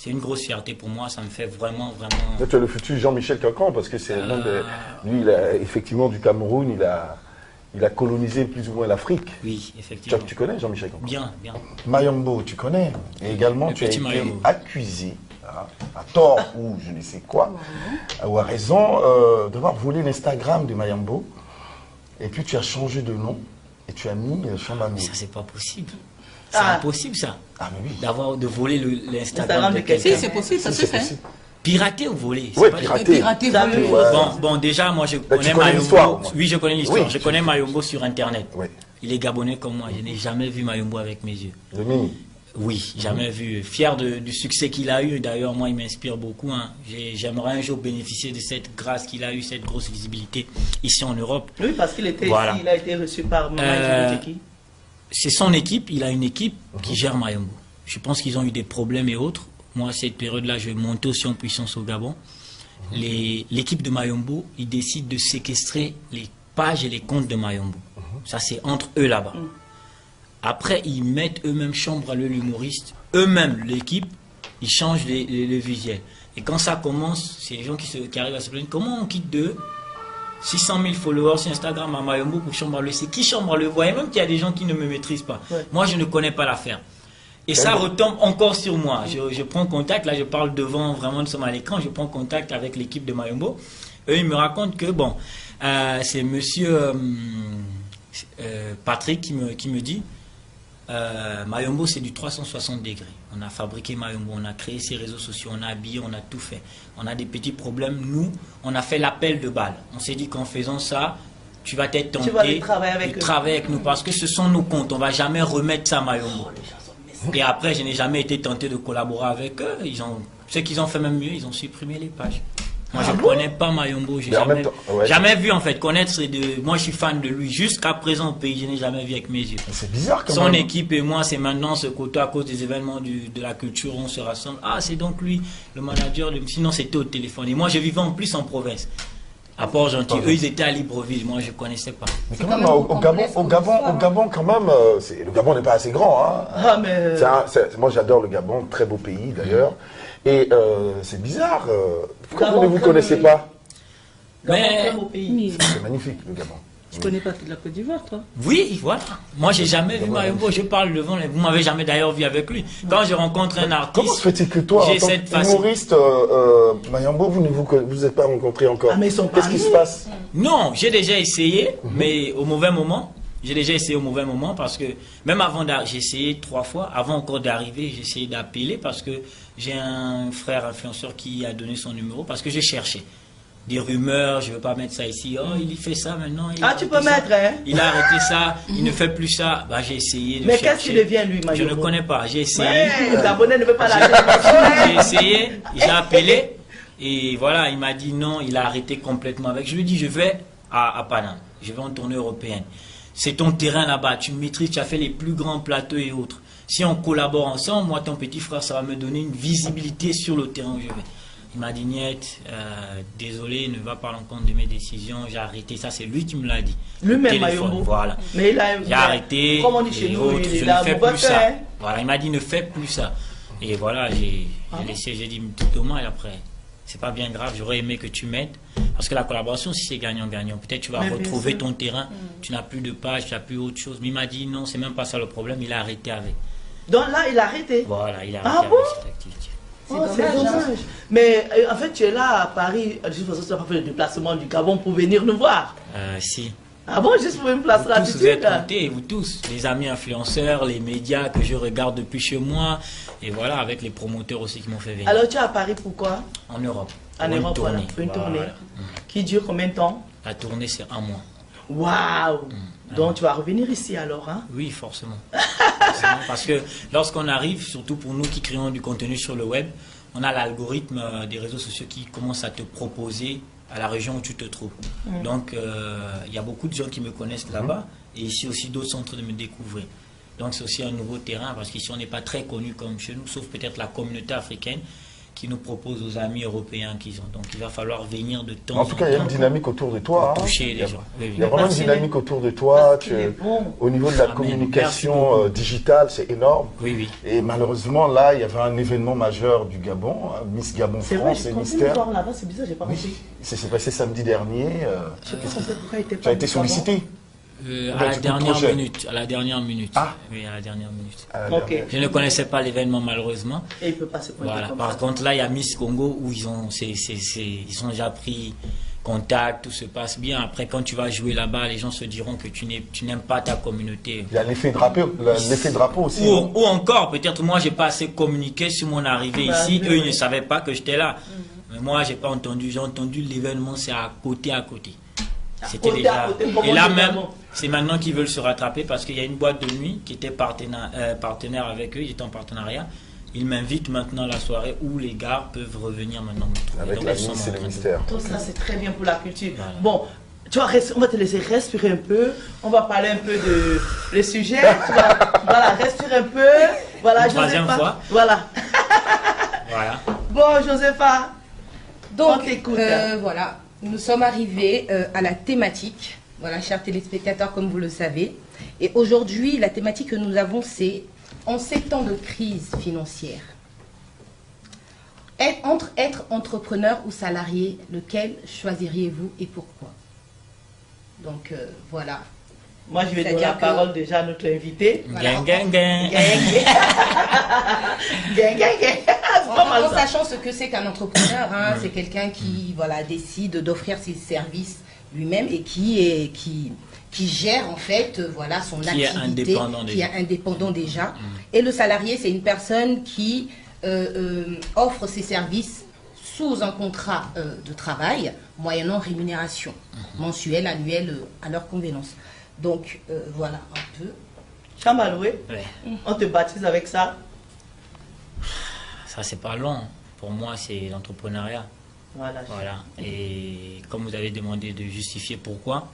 c'est une grosse fierté pour moi, ça me fait vraiment, vraiment... Là, tu as le futur Jean-Michel Cancan, parce que c'est l'un des... Lui, il a, effectivement, du Cameroun, il a colonisé plus ou moins l'Afrique. Oui, effectivement. Tu connais Jean-Michel Cancan? Bien, bien. Mayombo, tu connais. Et également, tu as été accusé, à tort ou je ne sais quoi, ou à raison, d'avoir volé l'Instagram de Mayombo. Et puis, tu as changé de nom et tu as mis Chambamé. Ça, c'est pas possible. C'est impossible, ça. Ah, mais oui. De voler l'Instagram de quelqu'un. Si, c'est possible, ça se fait. Pirater ou voler? Oui, pirater. Voler. Bon, déjà, moi, je connais Mayombo. Oui, je connais l'histoire. Oui, je connais Mayombo sur Internet. Oui. Il est gabonais comme moi. Je n'ai jamais vu Mayombo avec mes yeux. Le mini. Oui, jamais vu. Fier du succès qu'il a eu. D'ailleurs, moi, il m'inspire beaucoup. Hein. J'aimerais un jour bénéficier de cette grâce qu'il a eu, cette grosse visibilité ici en Europe. Oui, parce qu'il était ici, il a été reçu par Maman Jiki. C'est son équipe. Il a une équipe qui gère Mayombo. Je pense qu'ils ont eu des problèmes et autres. Moi, à cette période-là, je vais monter aussi en puissance au Gabon. L'équipe de Mayombo, ils décident de séquestrer les pages et les comptes de Mayombo. Ça, c'est entre eux là-bas. Après, ils mettent eux-mêmes chambre à l'humoriste. Eux-mêmes, l'équipe, ils changent les visuels. Et quand ça commence, c'est les gens qui arrivent à se plaindre. Comment on quitte de 600 000 followers sur Instagram à Mayombo pour chambre à le? C'est qui chambre à le? Vous voyez même qu'il y a des gens qui ne me maîtrisent pas. Ouais. Moi, je ne connais pas l'affaire. Et ça retombe encore sur moi. Je prends contact, là je parle devant, vraiment nous sommes à l'écran, je prends contact avec l'équipe de Mayombo. Eux ils me racontent que bon, c'est monsieur Patrick qui me dit, Mayombo c'est du 360 degrés. On a fabriqué Mayombo, on a créé ses réseaux sociaux, on a habillé, on a tout fait. On a des petits problèmes, nous, on a fait l'appel de balle. On s'est dit qu'en faisant ça, tu vas être tenté de travailler avec nous parce que ce sont nos comptes, on ne va jamais remettre ça à Mayombo. Et après, je n'ai jamais été tenté de collaborer avec eux. Ce qu'ils ont fait même mieux, ils ont supprimé les pages. Moi, je ne connais pas Mayombo. Je n'ai jamais vu, en fait, connaître. Moi, je suis fan de lui. Jusqu'à présent, au pays, je n'ai jamais vu avec mes yeux. C'est bizarre quand même. Son même. équipe et moi, c'est maintenant ce côté à cause des événements de la culture, on se rassemble. Ah, c'est donc lui, le manager. Sinon, c'était au téléphone. Et moi, je vivais en plus en province. À Port-Gentil, eux ils étaient à Libreville, moi je ne connaissais pas. Mais quand même, au Gabon quand même, le Gabon n'est pas assez grand. Hein. Moi j'adore le Gabon, très beau pays d'ailleurs. Et c'est bizarre, pourquoi vous ne vous connaissez pas? Mais c'est magnifique le Gabon. Tu connais pas la Côte d'Ivoire, toi? Oui, voilà. Moi, j'ai jamais vu Mayombo. Je parle devant. Vous m'avez jamais d'ailleurs vu avec lui. Quand je rencontre un artiste. Comment se fait-il que toi, en tant qu'humoriste, Mayombo, vous ne vous êtes pas rencontrés encore? Ah, mais ils sont pas. Qu'est-ce qui se passe? Non, j'ai déjà essayé, mais au mauvais moment. J'ai déjà essayé au mauvais moment parce que même avant j'ai essayé 3 fois. Avant encore d'arriver, j'ai essayé d'appeler parce que j'ai un frère influenceur qui a donné son numéro parce que j'ai cherché. Des rumeurs, je ne veux pas mettre ça ici. Oh, il fait ça maintenant. Tu peux mettre, hein? Il a arrêté ça, il ne fait plus ça. Bah, j'ai essayé de chercher. Mais qu'est-ce qu'il devient, lui, Mayombo? Je ne connais pas. J'ai essayé. Ouais, l'abonné ne veut pas la J'ai essayé, j'ai appelé. Et voilà, il m'a dit non, il a arrêté complètement avec. Je lui ai dit, je vais à Paname. Je vais en tournée européenne. C'est ton terrain là-bas. Tu maîtrises, tu as fait les plus grands plateaux et autres. Si on collabore ensemble, moi, ton petit frère, ça va me donner une visibilité sur le terrain où je vais. Il m'a dit, Niet, désolé, ne va pas à l'encontre de mes décisions, j'ai arrêté. Ça, c'est lui qui me l'a dit. Lui-même, Mayombo. Voilà. Mais j'ai arrêté. Comme on dit chez nous, je ne fais plus ça. Voilà, il m'a dit, ne fais plus ça. Et voilà, j'ai laissé, j'ai dit, tout dommage après. C'est pas bien grave, j'aurais aimé que tu m'aides. Parce que la collaboration, si c'est gagnant-gagnant, peut-être tu vas retrouver ton terrain, tu n'as plus de page, tu n'as plus autre chose. Mais il m'a dit, non, c'est même pas ça le problème, il a arrêté avec. Donc là, il a arrêté? Voilà, il a arrêté avec cette activité. C'est dommage. Mais en fait, tu es là à Paris, juste parce que tu n'as pas fait le déplacement du Gabon pour venir nous voir. Si. Ah bon, juste pour une place gratuite? Vous êtes invités, vous tous, les amis influenceurs, les médias que je regarde depuis chez moi, et voilà, avec les promoteurs aussi qui m'ont fait venir. Alors tu es à Paris pourquoi? En Europe. En Europe, voilà. Une tournée. Qui dure combien de temps? La tournée, c'est 1 mois. Waouh! Donc tu vas revenir ici alors, hein? Oui, forcément. Parce que lorsqu'on arrive, surtout pour nous qui créons du contenu sur le web, on a l'algorithme des réseaux sociaux qui commence à te proposer à la région où tu te trouves. Donc il y a beaucoup de gens qui me connaissent là-bas et ici aussi d'autres sont en train de me découvrir. Donc c'est aussi un nouveau terrain parce qu'ici on n'est pas très connu comme chez nous, sauf peut-être la communauté africaine. qui nous proposent aux amis européens qu'ils ont. Donc il va falloir venir de temps en tout cas, il y a une dynamique autour de toi. Pour toucher les gens. Il y a vraiment une dynamique autour de toi. Au niveau de la communication digitale, c'est énorme. Oui, oui. Et malheureusement, là, il y avait un événement majeur du Gabon, Miss Gabon France et Mystère. C'est bizarre, j'ai pas compris. Ça s'est passé samedi dernier. Je pense pourquoi il était Tu as été sollicité. À la dernière minute. À la dernière minute. Ah. Oui, à la dernière minute. Ok. Je ne connaissais pas l'événement malheureusement. Et il peut pas se pointer Voilà. comme Par ça. contre, là, il y a Miss Congo où ils ont déjà pris contact, tout se passe bien. Après, quand tu vas jouer là-bas, les gens se diront que tu n'aimes pas ta communauté. Il y a l'effet drapeau aussi. Ou encore, peut-être moi, j'ai pas assez communiqué sur mon arrivée ici. Eux, ils ne savaient pas que j'étais là. Mais moi, j'ai pas entendu. J'ai entendu l'événement, c'est à côté. C'était déjà. Et là même, c'est maintenant qu'ils veulent se rattraper parce qu'il y a une boîte de nuit qui était partenaire avec eux, ils étaient en partenariat. Ils m'invitent maintenant à la soirée où les gars peuvent revenir maintenant me trouver. Avec donc, la Miss et le Mystère. Tout ça, c'est très bien pour la culture. Voilà. Bon, tu vois, on va te laisser respirer un peu. On va parler un peu de le sujet. Voilà, respire un peu. Voilà, Troisième Josepha. fois. Voilà. Voilà. Bon, Josepha. Donc, On t'écoute. voilà, nous sommes arrivés à la thématique. Voilà, chers téléspectateurs, comme vous le savez. Et aujourd'hui, la thématique que nous avons, c'est en ces temps de crise financière, entre être entrepreneur ou salarié, lequel choisiriez-vous et pourquoi? Donc, voilà. Moi, je vais donner la parole déjà à notre invité. Voilà. Gang. Gang, gang. En sachant ce que c'est qu'un entrepreneur, hein, c'est quelqu'un qui voilà, décide d'offrir ses services lui-même et qui gère en fait voilà, son activité, qui est indépendant déjà. Et le salarié, c'est une personne qui offre ses services sous un contrat de travail, moyennant rémunération mensuelle, annuelle, à leur convenance. Donc voilà un peu. Chamaloué, Ouais. on te baptise avec ça. Ça, c'est pas long. Pour moi, c'est l'entrepreneuriat. Voilà. Voilà. Et comme vous avez demandé de justifier pourquoi,